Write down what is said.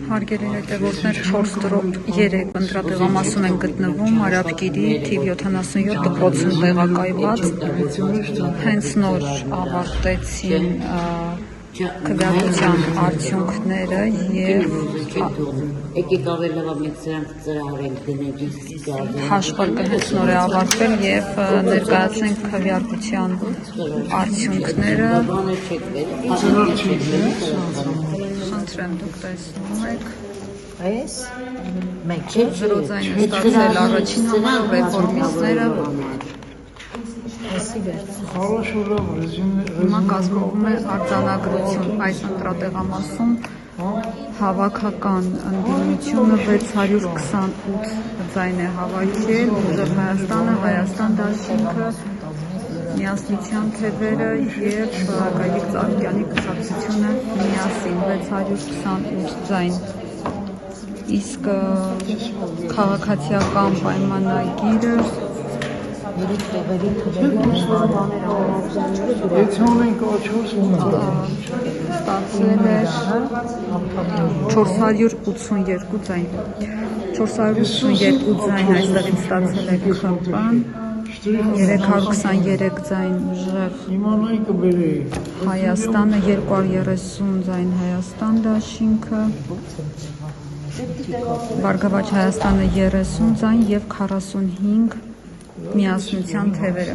Հարգելի հետևորդներ, 4 դրոպ 3 ընտրատեղամասում են գտնվում Արաբկիրի թիվ 77 դպրոցում տեղակայված, հենց նոր ավարտեցին քվեարկության արդյունքները եւ հաշվարկը հենց նոր է ավարտվել եւ ներկայացնենք քվեարկության արդյունքները։ Խնդրեմ, դուք տեսնում եք։ Զրոձայն է ստացել առաջին համար ռեֆորմիստները։ Հիմա կազմվում է արձանագրություն այս ընտրատեղամասում հավաքական ընդդիմությունը 628 ձայն է հավաքել, Ուժեղ Հայաստանը, Հայաստան դաշինքը, Միասնության թևերը եւ Գայլիկ Ծառուկյանի կուսակցությունը միասին 628 ձայն։ Իսկ քաղաքացիական պայմանագիրը ստացել էր 482 ձայն։ 482 ձայն այստեղից ստացել է ՔՊ-ն, 323 ձայն Ուժեղ Հայաստանը, 230 ձայն Հայաստան դաշինքը, Բարգավաճ Հայաստանը 30 ձայն եւ 45 Միասնության թևերը։